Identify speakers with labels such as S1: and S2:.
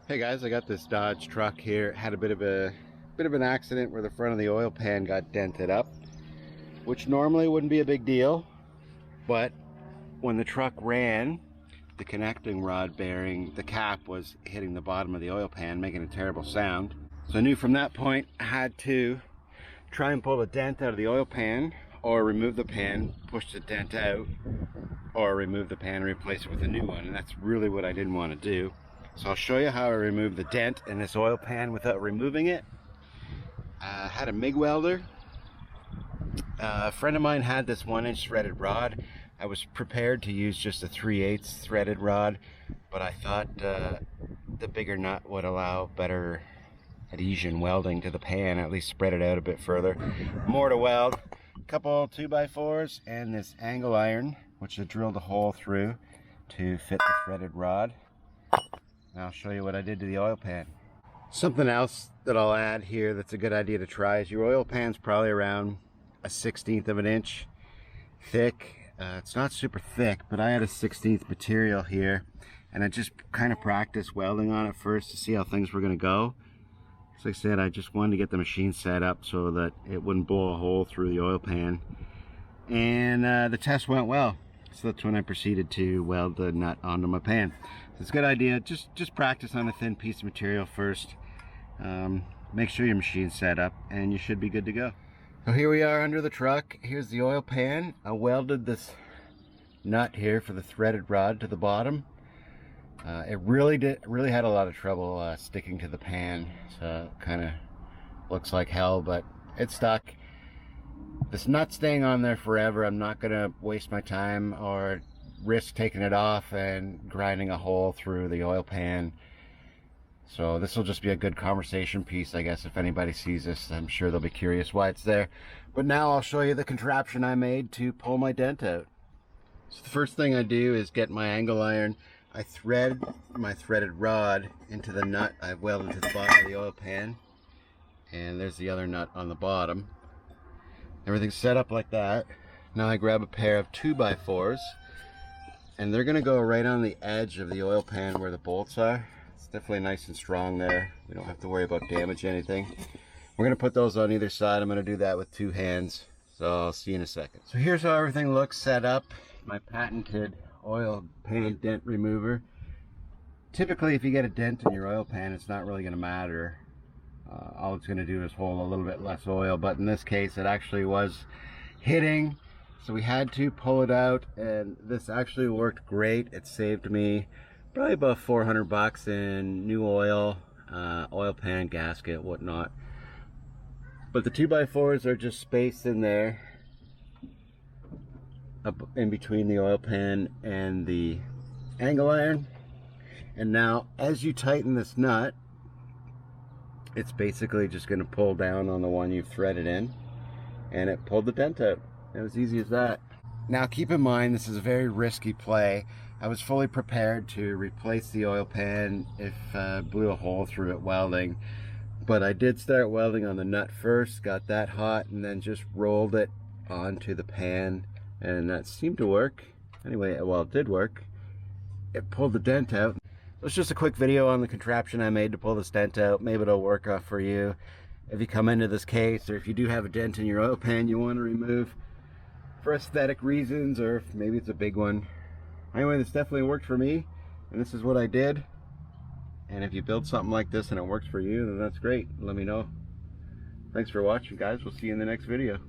S1: Hey guys, I got this Dodge truck here. Had a bit of an accident where the front of the oil pan got dented up, which normally wouldn't be a big deal, but when the truck ran, the connecting rod bearing the cap was hitting the bottom of the oil pan, making a terrible sound. So I knew from that point I had to try and pull the dent out of the oil pan, or remove the pan, push the dent out, or remove the pan and replace it with a new one. And that's really what I didn't want to do. So I'll show you how I remove the dent in this oil pan without removing it. I had a MIG welder. A friend of mine had this 1-inch threaded rod. I was prepared to use just a 3/8 threaded rod, but I thought the bigger nut would allow better adhesion welding to the pan, at least spread it out a bit further. More to weld. A couple 2x4s and this angle iron, which I drilled a hole through to fit the threaded rod. And I'll show you what I did to the oil pan. Something else that I'll add here that's a good idea to try is your oil pan's probably around a 1/16 of an inch thick. It's not super thick, but I had a 1/16 material here, and I just kind of practiced welding on it first to see how things were going to go. So like I said, I just wanted to get the machine set up so that it wouldn't blow a hole through the oil pan, and the test went well. So that's when I proceeded to weld the nut onto my pan. So it's a good idea, just practice on a thin piece of material first. Make sure your machine's set up and you should be good to go. So here we are under the truck. Here's the oil pan. I welded this nut here for the threaded rod to the bottom. It really had a lot of trouble sticking to the pan, so it kind of looks like hell, but it stuck. This nut staying on there forever, I'm not gonna waste my time or risk taking it off and grinding a hole through the oil pan. So this will just be a good conversation piece, I guess. If anybody sees this, I'm sure they'll be curious why it's there. But now I'll show you the contraption I made to pull my dent out. So the first thing I do is get my angle iron. I thread my threaded rod into the nut I've welded to the bottom of the oil pan, and there's the other nut on the bottom. Everything's set up like that. Now I grab a pair of 2x4s, and they're gonna go right on the edge of the oil pan where the bolts are. It's definitely nice and strong there. We don't have to worry about damaging anything. We're gonna put those on either side. I'm gonna do that with 2 hands. So I'll see you in a second. So here's how everything looks set up. My patented oil pan dent remover. Typically, if you get a dent in your oil pan, it's not really gonna matter. All it's going to do is hold a little bit less oil, but in this case it actually was hitting, so we had to pull it out, and this actually worked great. It saved me probably about 400 bucks in new oil, oil pan, gasket, whatnot. But the 2x4s are just spaced in there, up in between the oil pan and the angle iron. And now as you tighten this nut, it's basically just going to pull down on the one you've threaded in, and it pulled the dent out. It was easy as that. Now keep in mind, this is a very risky play. I was fully prepared to replace the oil pan if I blew a hole through it welding, but I did start welding on the nut first, got that hot, and then just rolled it onto the pan, and that seemed to work. Anyway, well, it did work. It pulled the dent out. It's just a quick video on the contraption I made to pull this dent out. Maybe it'll work for you if you come into this case, or if you do have a dent in your oil pan you want to remove for aesthetic reasons, or if maybe it's a big one. Anyway, this definitely worked for me, and this is what I did. And if you build something like this and it works for you, then that's great. Let me know. Thanks for watching, guys. We'll see you in the next video.